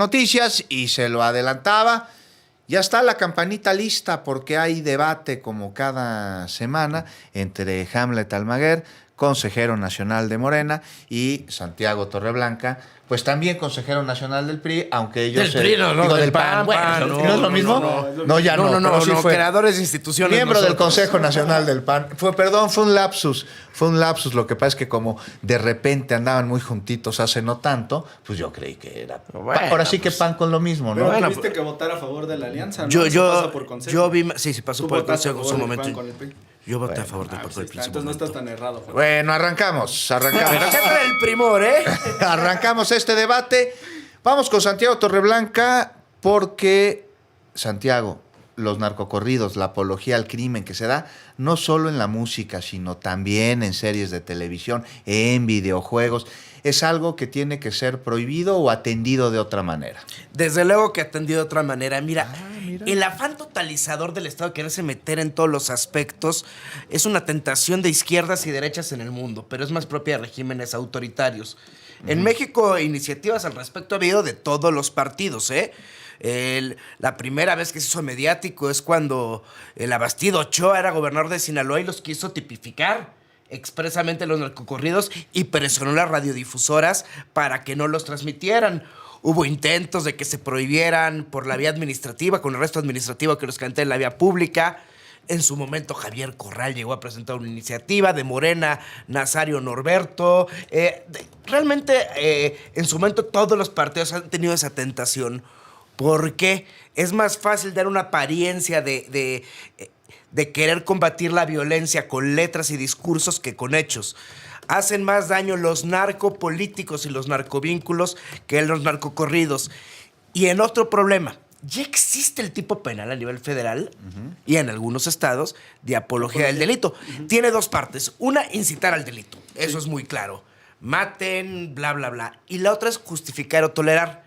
noticias y se lo adelantaba. Ya está la campanita lista porque hay debate como cada semana entre Hamlet Almaguer, consejero nacional de Morena, y Santiago Torreblanca, pues también consejero nacional del PRI, aunque ellos... Del PRI, no, del PAN. Bueno, ¿no es lo mismo? No, ya no. No, sí fue creadores de instituciones. miembro del nosotros. Consejo Nacional del PAN. Fue un lapsus. Fue un lapsus. Lo que pasa es que como de repente andaban muy juntitos hace no tanto, pues yo creí que era... Bueno, ahora sí que PAN con lo mismo, ¿no? Pero Bueno, tuviste que votar a favor de la alianza, ¿no? Yo Eso pasa por consejo. yo vi... Sí, pasó Tú por el votaste a consejo en su favor del momento. PAN con el PRI. Yo voté a favor del Pues PAN ahí con el PRI. está. Entonces no estás tan errado, Juan. Bueno, arrancamos. Pero siempre el primor, ¿eh? Arrancamos este debate. Vamos con Santiago Torreblanca porque, Santiago, los narcocorridos, la apología al crimen que se da, no solo en la música, sino también en series de televisión, en videojuegos, es algo que tiene que ser prohibido o atendido de otra manera. Desde luego que atendido de otra manera. Mira, el afán totalizador del Estado de quererse meter en todos los aspectos es una tentación de izquierdas y derechas en el mundo, pero es más propia de regímenes autoritarios. En México, iniciativas al respecto ha habido de todos los partidos, ¿eh? La primera vez que se hizo mediático es cuando el Abastido Ochoa era gobernador de Sinaloa y los quiso tipificar expresamente los narcocorridos y presionó las radiodifusoras para que no los transmitieran. Hubo intentos de que se prohibieran por la vía administrativa, con el resto administrativo que los canten en la vía pública. En su momento Javier Corral llegó a presentar una iniciativa de Morena, Nazario Norberto. Realmente, en su momento todos los partidos han tenido esa tentación. Porque es más fácil dar una apariencia de querer combatir la violencia con letras y discursos que con hechos. Hacen más daño los narcopolíticos y los narcovínculos que los narcocorridos. Y en otro problema, ya existe el tipo penal a nivel federal y en algunos estados de apología del delito. Tiene dos partes. Una, incitar al delito. Eso es muy claro. Maten, bla, bla, bla. Y la otra es justificar o tolerar.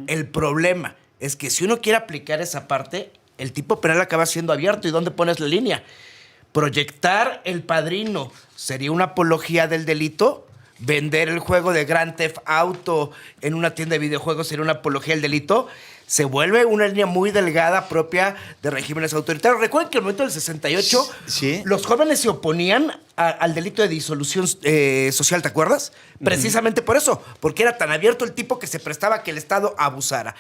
El problema es que si uno quiere aplicar esa parte, el tipo penal acaba siendo abierto. ¿Y dónde pones la línea? Proyectar El Padrino sería una apología del delito. Vender el juego de Grand Theft Auto en una tienda de videojuegos sería una apología del delito. Se vuelve una línea muy delgada propia de regímenes autoritarios. Recuerden que en el momento del 68, ¿sí? Los jóvenes se oponían al delito de disolución social, ¿te acuerdas? Precisamente por eso, porque era tan abierto el tipo que se prestaba a que el Estado abusara.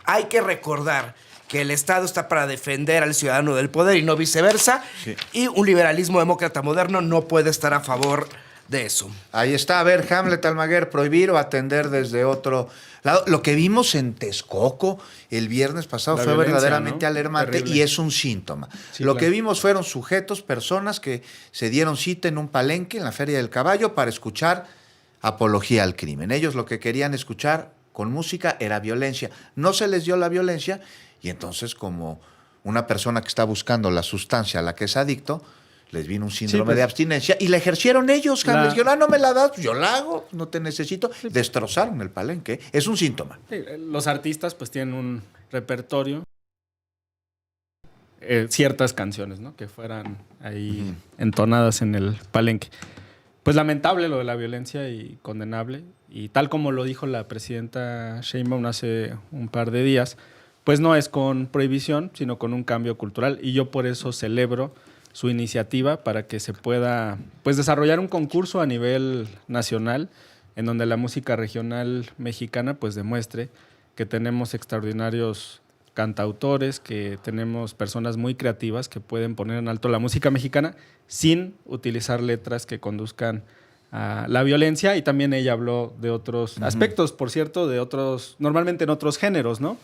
Hay que recordar que el Estado está para defender al ciudadano del poder y no viceversa. Sí. Y un liberalismo demócrata moderno no puede estar a favor de eso. Ahí está. A ver, Hamlet Almaguer, prohibir o atender desde otro lado. Lo que vimos en Texcoco el viernes pasado fue verdaderamente alarmante, terrible. Y es un síntoma. Sí, lo que vimos fueron sujetos, personas que se dieron cita en un palenque, en la Feria del Caballo, para escuchar apología al crimen. Ellos lo que querían escuchar con música era violencia. No se les dio la violencia y entonces, como una persona que está buscando la sustancia a la que es adicto, les vino un síndrome de abstinencia y la ejercieron ellos. Les dijeron, no me la das, yo la hago, no te necesito. Sí, destrozaron el palenque. Es un síntoma. Sí, los artistas pues tienen un repertorio, ciertas canciones, ¿no? Que fueran ahí entonadas en el palenque. Pues lamentable lo de la violencia y condenable. Y tal como lo dijo la presidenta Sheinbaum hace un par de días, pues no es con prohibición, sino con un cambio cultural. Y yo por eso celebro su iniciativa para que se pueda pues desarrollar un concurso a nivel nacional en donde la música regional mexicana pues demuestre que tenemos extraordinarios cantautores, que tenemos personas muy creativas que pueden poner en alto la música mexicana sin utilizar letras que conduzcan a la violencia. Y también ella habló de otros aspectos, por cierto, de otros, normalmente en otros géneros, ¿no?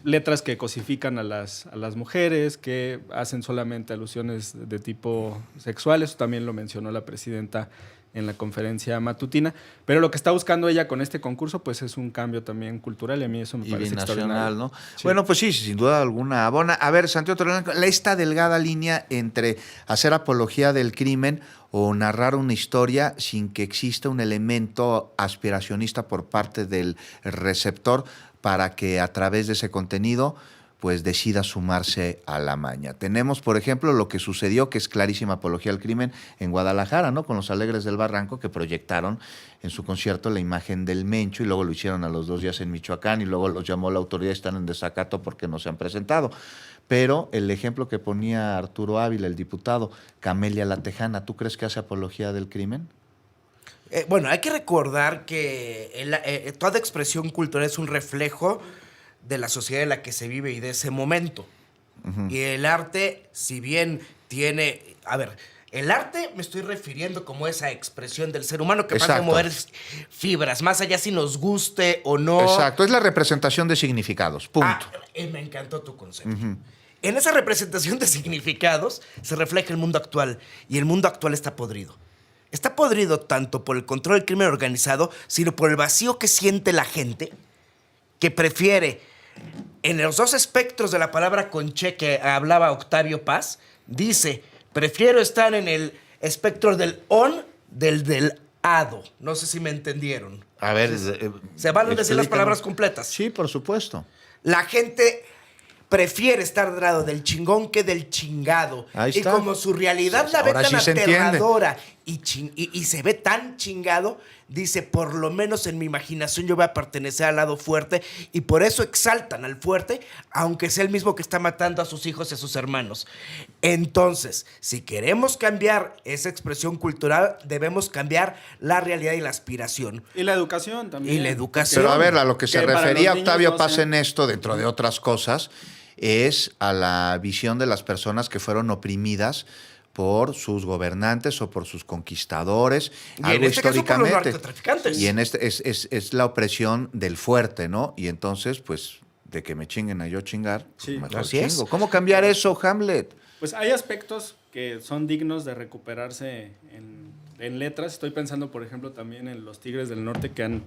Letras que cosifican a las mujeres, que hacen solamente alusiones de tipo sexual. Eso también lo mencionó la presidenta en la conferencia matutina. Pero lo que está buscando ella con este concurso pues es un cambio también cultural y a mí eso me parece extraordinario, ¿no? Sí. Bueno, pues sí, sin duda alguna abona. A ver, Santiago Torreblanca, esta delgada línea entre hacer apología del crimen o narrar una historia sin que exista un elemento aspiracionista por parte del receptor para que a través de ese contenido pues decida sumarse a la maña. Tenemos, por ejemplo, lo que sucedió, que es clarísima apología al crimen en Guadalajara, ¿no? Con los Alegres del Barranco, que proyectaron en su concierto la imagen del Mencho y luego lo hicieron a los 2 días en Michoacán y luego los llamó la autoridad y están en desacato porque no se han presentado. Pero el ejemplo que ponía Arturo Ávila, el diputado, Camelia La Tejana, ¿tú crees que hace apología del crimen? Bueno, hay que recordar que toda expresión cultural es un reflejo de la sociedad en la que se vive y de ese momento. Uh-huh. Y el arte, si bien tiene... A ver, el arte me estoy refiriendo como esa expresión del ser humano que va a mover fibras, más allá si nos guste o no. Exacto, es la representación de significados, punto. Me encantó tu concepto. Uh-huh. En esa representación de significados se refleja el mundo actual, y el mundo actual está podrido. Está podrido tanto por el control del crimen organizado, sino por el vacío que siente la gente, que prefiere, en los 2 espectros de la palabra conche que hablaba Octavio Paz, dice, prefiero estar en el espectro del on del ado. No sé si me entendieron. A ver, ¿se van a decir las palabras completas? Sí, por supuesto. La gente prefiere estar del lado del chingón que del chingado. Ahí está. Y como su realidad la ve tan aterradora y se ve tan chingado, dice, por lo menos en mi imaginación yo voy a pertenecer al lado fuerte, y por eso exaltan al fuerte, aunque sea el mismo que está matando a sus hijos y a sus hermanos. Entonces, si queremos cambiar esa expresión cultural, debemos cambiar la realidad y la aspiración. Y la educación también. Y la educación. Pero a ver, a lo que se refería Octavio Paz en esto, dentro de otras cosas, es a la visión de las personas que fueron oprimidas por sus gobernantes o por sus conquistadores, y algo en este históricamente. Caso por los narcotraficantes. Y en este es la opresión del fuerte, ¿no? Y entonces, pues, de que me chinguen a yo chingar, sí, mejor chingo. ¿Cómo cambiar eso, Hamlet? Pues hay aspectos que son dignos de recuperarse en letras. Estoy pensando, por ejemplo, también en los Tigres del Norte, que han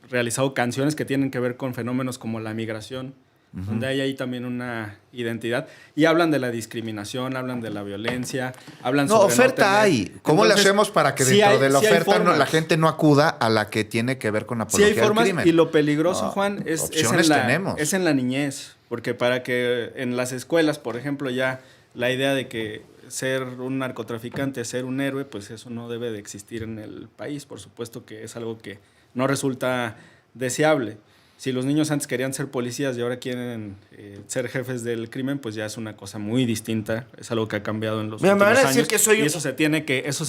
realizado canciones que tienen que ver con fenómenos como la migración, uh-huh, donde hay ahí también una identidad, y hablan de la discriminación, hablan de la violencia, hablan sobre oferta hay. ¿Cómo le hacemos para que dentro de la oferta la gente no acuda a la que tiene que ver con apología al crimen? Y lo peligroso, no, Juan, es en la niñez, porque para que en las escuelas, por ejemplo, ya la idea de que ser un narcotraficante, ser un héroe, pues eso no debe de existir en el país. Por supuesto que es algo que no resulta deseable. Si los niños antes querían ser policías y ahora quieren ser jefes del crimen, pues ya es una cosa muy distinta. Es algo que ha cambiado en los últimos años. Y eso se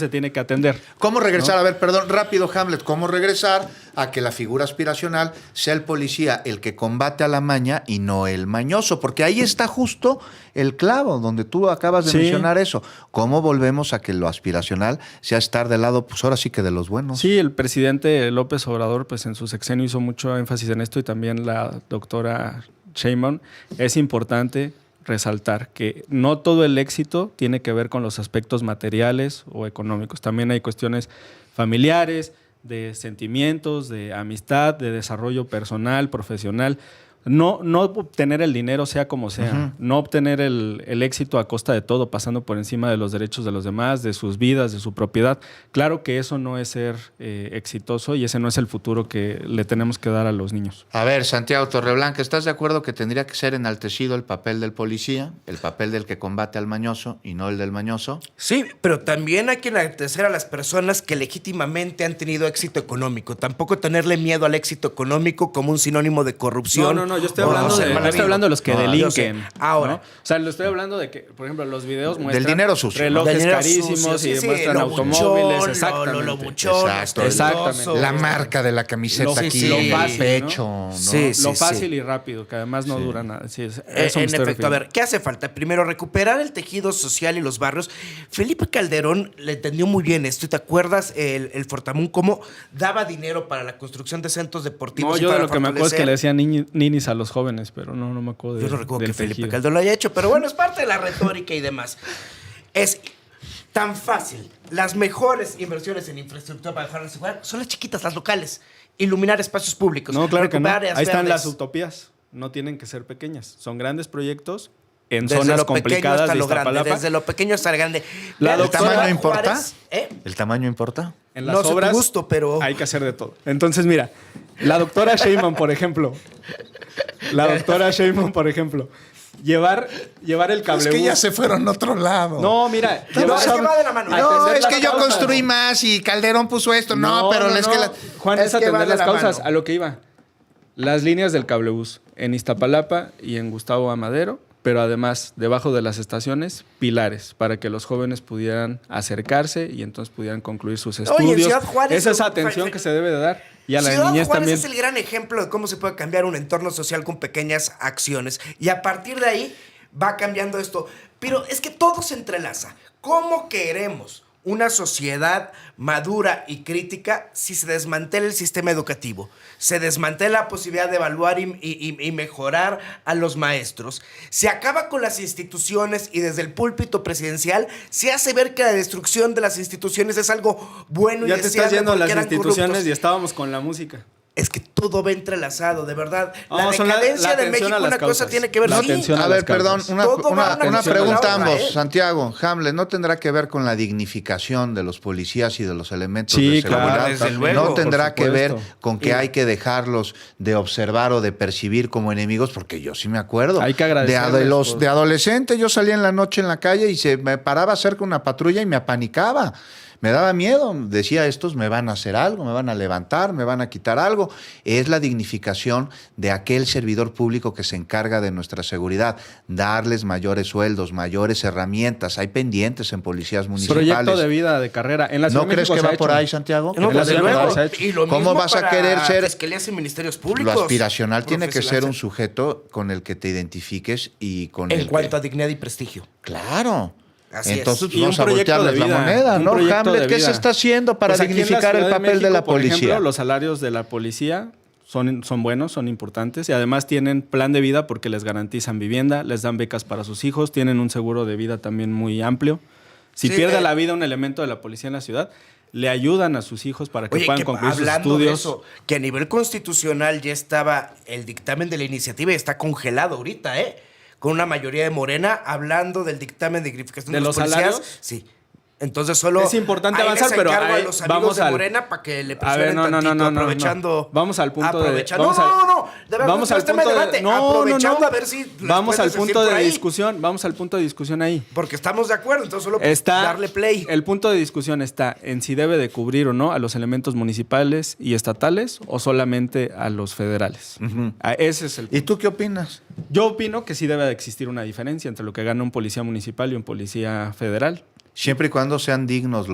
tiene que atender. ¿Cómo regresar? ¿No? A ver, perdón, rápido, Hamlet. ¿Cómo regresar a que la figura aspiracional sea el policía el que combate a la maña y no el mañoso? Porque ahí está justo el clavo, donde tú acabas de mencionar eso. ¿Cómo volvemos a que lo aspiracional sea estar del lado, pues ahora sí que de los buenos? Sí, el presidente López Obrador, pues en su sexenio hizo mucho énfasis en esto, y también la doctora Sheinbaum. Es importante resaltar que no todo el éxito tiene que ver con los aspectos materiales o económicos. También hay cuestiones familiares, de sentimientos, de amistad, de desarrollo personal, profesional. No obtener el dinero sea como sea, uh-huh, no obtener el éxito a costa de todo, pasando por encima de los derechos de los demás, de sus vidas, de su propiedad. Claro que eso no es ser exitoso, y ese no es el futuro que le tenemos que dar a los niños. A ver, Santiago Torreblanca, ¿estás de acuerdo que tendría que ser enaltecido el papel del policía, el papel del que combate al mañoso y no el del mañoso? Sí, pero también hay que enaltecer a las personas que legítimamente han tenido éxito económico. Tampoco tenerle miedo al éxito económico como un sinónimo de corrupción. No, yo estoy hablando de los que delinquen. Ahora. ¿no? O sea, lo estoy hablando de que, por ejemplo, los videos muestran del dinero sucio, relojes dinero carísimos sucio, y muestran automóviles. Exactamente. Lo buchón, exactamente. La marca de la camiseta aquí, lo fácil, pecho. ¿no? Sí, lo fácil y rápido, que además no dura nada. Sí, en efecto, a ver, ¿qué hace falta? Primero, recuperar el tejido social y los barrios. Felipe Calderón le entendió muy bien esto. ¿Te acuerdas el Fortamun cómo daba dinero para la construcción de centros deportivos? No, yo de lo que me acuerdo es que le decían ninis a los jóvenes, pero no me acuerdo de. Yo no recuerdo que Felipe Calderón lo haya hecho, pero bueno, es parte de la retórica y demás. Es tan fácil. Las mejores inversiones en infraestructura para mejorar la seguridad son las chiquitas, las locales. Iluminar espacios públicos. No, claro que no. Ahí están las utopías. No tienen que ser pequeñas. Son grandes proyectos en zonas complicadas de Iztapalapa. Desde lo pequeño hasta lo grande. ¿El tamaño importa? ¿El tamaño importa? En las obras gusto, pero hay que hacer de todo. Entonces, mira, la doctora Sheinbaum, por ejemplo, llevar el cablebús. Es que ya se fueron a otro lado. No, mira. No, es que va de la mano. No, es que yo causas. construí más y Calderón puso esto. No, pero es que... Juan, es que va atender de las la causas. mano. A lo que iba. Las líneas del cablebús en Iztapalapa y en Gustavo Amadero, pero además, debajo de las estaciones, pilares, para que los jóvenes pudieran acercarse y entonces pudieran concluir sus estudios. Oye, en Ciudad Juárez, esa es atención que se debe de dar. Y a la Ciudad niñez Juárez también. es el gran ejemplo de cómo se puede cambiar un entorno social con pequeñas acciones. Y a partir de ahí va cambiando esto. Pero es que todo se entrelaza. ¿Cómo queremos una sociedad madura y crítica si se desmantela el sistema educativo? Se desmantela la posibilidad de evaluar y mejorar a los maestros. Se acaba con las instituciones y desde el púlpito presidencial se hace ver que la destrucción de las instituciones es algo bueno y Ya te deseable estás yendo a porque las eran instituciones corruptos. y estábamos con la música. Es que todo va entrelazado, de verdad. No, La son decadencia la de atención México, a las una cosa causas. tiene que ver. La Sí. atención A a ver, las perdón, causas. una Todo va pregunta relacionado, ambos. ¿eh? Santiago, Hamlet, ¿no tendrá que ver con la dignificación de los policías y de los elementos Sí, de claro, seguridad? desde luego, ¿No tendrá por que ver supuesto. con que hay que dejarlos de observar o de percibir como enemigos? Porque yo sí me acuerdo. Hay que agradecerles De adolescente yo salía en la noche en la calle y se me paraba cerca de una patrulla y me apanicaba. Me daba miedo, decía, estos me van a hacer algo, me van a levantar, me van a quitar algo. Es la dignificación de aquel servidor público que se encarga de nuestra seguridad, darles mayores sueldos, mayores herramientas. Hay pendientes en policías municipales. Proyecto de vida, de carrera. En la Ciudad ¿No de crees México que se ha va por hecho. ahí, Santiago? No, En la desde Ciudad de luego. México se ha hecho. Y lo ¿Cómo mismo vas a para querer ser- fiscalías y ministerios públicos? Lo aspiracional tiene que ser un Profesionales. sujeto con el que te identifiques y con En el cuanto que... a dignidad y prestigio. Claro. Así Entonces es. Y vamos un a proyecto voltearles de la vida, moneda, un ¿no? proyecto Hamlet, de ¿qué vida. se está haciendo para Pues aquí en la dignificar el Ciudad de papel de México, la por policía? ejemplo, los salarios de la policía son buenos, son importantes y además tienen plan de vida porque les garantizan vivienda, les dan becas para sus hijos, tienen un seguro de vida también muy amplio. Si Sí, pierde la vida un elemento de la policía en la ciudad, le ayudan a sus hijos para que Oye, puedan que concluir sus hablando de estudios. eso, que a nivel constitucional ya estaba el dictamen de la iniciativa y está congelado ahorita, ¿eh? Con una mayoría de Morena hablando del dictamen de dignificación de, ¿De los los policías. salarios? Sí. Entonces solo Es importante ahí avanzar, les pero encargo ahí a los amigos vamos de al- Morena para que le A presionen ver, no, tantito, no. aprovechando. Vamos al punto aprovechando, de... no, de verdad, vamos no al es tema punto de de... debate, No, aprovechando a ver si les Vamos al puedes decir punto por de ahí. discusión, vamos al punto de discusión ahí. Porque estamos de acuerdo, entonces solo Está, darle play. El punto de discusión está en si debe de cubrir o no a los elementos municipales y estatales o solamente a los federales. Ese es el punto. ¿Y tú qué opinas? Yo opino que sí debe de existir una diferencia entre lo que gana un policía municipal y un policía federal. Siempre y cuando sean dignos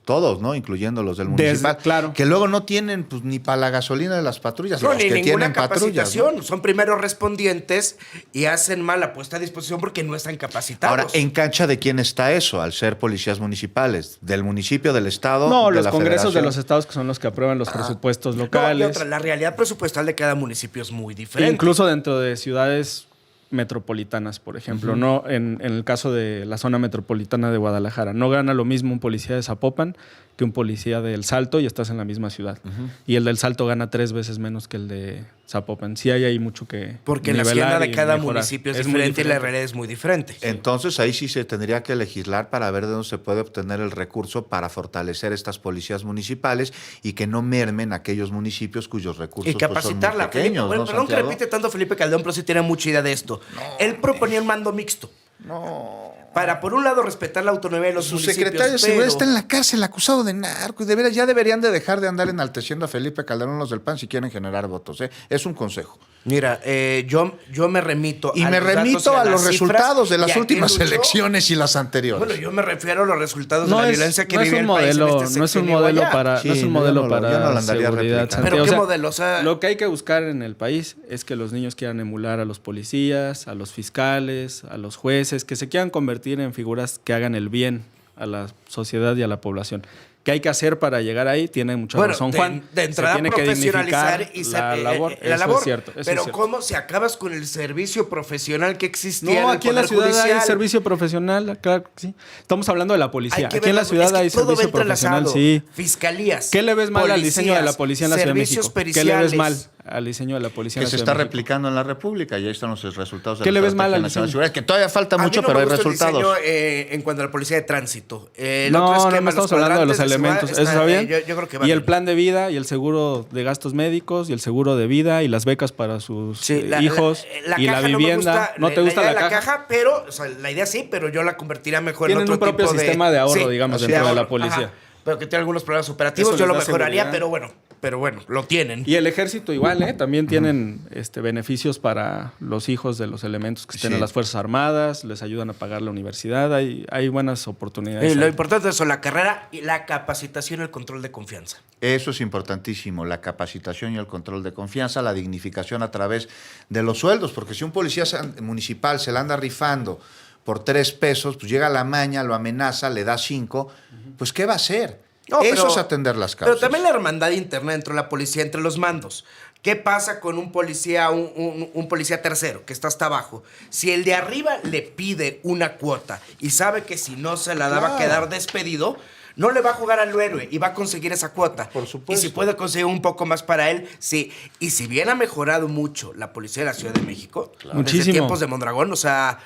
todos, ¿no? Incluyendo los del municipal. claro. Que luego no tienen pues, ni para la gasolina de las patrullas. No, los ni que ninguna tienen patrullas. capacitación. ¿no? Son primeros respondientes y hacen mala puesta a disposición porque no están capacitados. Ahora, ¿en cancha de quién está eso al ser policías municipales? ¿Del municipio, del estado? No, de los la congresos de federación? los estados que son los que aprueban los presupuestos No, y locales. otra, la realidad presupuestal de cada municipio es muy diferente. Incluso dentro de ciudades metropolitanas, por ejemplo, no en el caso de la zona metropolitana de Guadalajara, no gana lo mismo un policía de Zapopan que un policía del Salto y estás en la misma ciudad. Y el del Salto gana 3 veces menos que el de Zapopan. Sí hay ahí mucho que Porque la nivelar hacienda de y cada mejorar. municipio es muy diferente y la realidad es muy diferente. Entonces ahí sí se tendría que legislar para ver de dónde se puede obtener el recurso para fortalecer estas policías municipales y que no mermen aquellos municipios cuyos recursos Y capacitarla. pues, son muy pequeños, Felipe, ¿no, perdón que Santiago? repite tanto Felipe Calderón, pero sí tiene mucha idea de esto. Él proponía un mando mixto. No. Para, por un lado, respetar la autonomía de los Su municipios. secretario de Seguridad pero- está en la cárcel acusado de narco. Y de veras, ya deberían de dejar de andar enalteciendo a Felipe Calderón los del PAN si quieren generar votos. ¿eh? Es un consejo. Mira, yo me remito Y a me los datos remito y a las los cifras resultados de y las a quién últimas luchó. elecciones y las anteriores. Bueno, yo me refiero a los resultados No de la es, violencia que no es vivía un el país en modelo, este no es un sexenio modelo allá. para, Sí, no es un yo modelo no lo- yo no para lo andaría seguridad. replicando. ¿Pero Santiago. qué O sea, modelo? O sea, lo que hay que buscar en el país es que los niños quieran emular a los policías, a los fiscales, a los jueces, que se quieran convertir en figuras que hagan el bien a la sociedad y a la población. ¿Qué hay que hacer para llegar ahí? Tiene mucha bueno, razón Juan. de entrada se tiene que profesionalizar dignificar y la labor. la Eso labor. es cierto. Eso Pero es cierto. ¿cómo si acabas con el servicio profesional que existía No, en el aquí en la Poder ciudad Judicial? hay servicio profesional, claro que sí. Estamos hablando de la policía. Hay que Aquí en la verlas, ciudad es que hay todo va servicio profesional, entrelazado. sí. Fiscalías. ¿Qué le ves mal al diseño de la policías, policía en la Ciudad de servicios México? ¿Qué le ves mal? periciales. al diseño de la policía. Que se está replicando en la República y ahí están los resultados de ¿Qué la le ves mal Estrategia al Nacional de diseño? Seguridad, que todavía falta mucho, A mí no pero me hay gusta el resultados. diseño, en cuanto a la policía de tránsito. No estamos hablando de los elementos. ¿Eso está bien? Yo creo que va y el bien. plan de vida y el seguro de gastos médicos y el seguro de vida y las becas para sus hijos y la caja vivienda. ¿No te gusta idea la de caja? Pero, o sea, la idea sí, pero yo la convertiría mejor Tienen en otro un propio tipo sistema de ahorro, sí, digamos, de dentro de la ahorro, policía. ajá, pero que tiene algunos problemas operativos. Eso Yo les lo da mejoraría, seguridad. pero bueno, lo tienen. Y el ejército igual, ¿eh? También tienen beneficios para los hijos de los elementos que estén en las Fuerzas Armadas, les ayudan a pagar la universidad, hay buenas oportunidades. Lo ahí. importante es eso, la carrera y la capacitación y el control de confianza. Eso es importantísimo, la capacitación y el control de confianza, la dignificación a través de los sueldos, porque si un policía municipal se la anda rifando por 3 pesos, pues llega a la maña, lo amenaza, le da 5, pues ¿qué va a hacer? No, Eso es atender las causas. Pero también la hermandad interna dentro de la policía, entre los mandos. ¿Qué pasa con un policía, un policía tercero que está hasta abajo? Si el de arriba le pide una cuota y sabe que si no se la da va a quedar despedido, no le va a jugar al héroe y va a conseguir esa cuota. Por supuesto. Y si puede conseguir un poco más para él, sí. Y si bien ha mejorado mucho la policía de la Ciudad de México, Muchísimo. desde tiempos de Mondragón, o sea,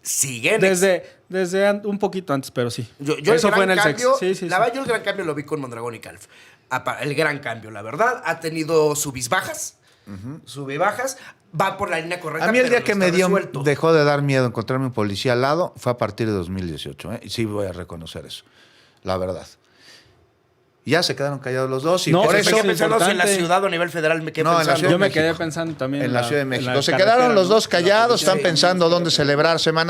siguen. Desde un poquito antes, pero sí. Yo Eso el fue en gran el cambio, sexo. Sí. la verdad, yo el gran cambio lo vi con Mondragón y Calf. El gran cambio, la verdad. Ha tenido subis bajas, sube-bajas. Va por la línea correcta. A mí el pero día no que está me resuelto. dejó de dar miedo encontrarme un policía al lado fue a partir de 2018. Y sí voy a reconocer eso, la verdad. Ya se quedaron callados los dos y No, por Me eso quedé eso... pensando si en la importante. ciudad o a nivel federal me quedé No, en la pensando. Ciudad de Yo me México. quedé pensando también En la Ciudad de México. la Se carretera, quedaron los ¿no? dos callados, Sí. están pensando dónde celebrar Semana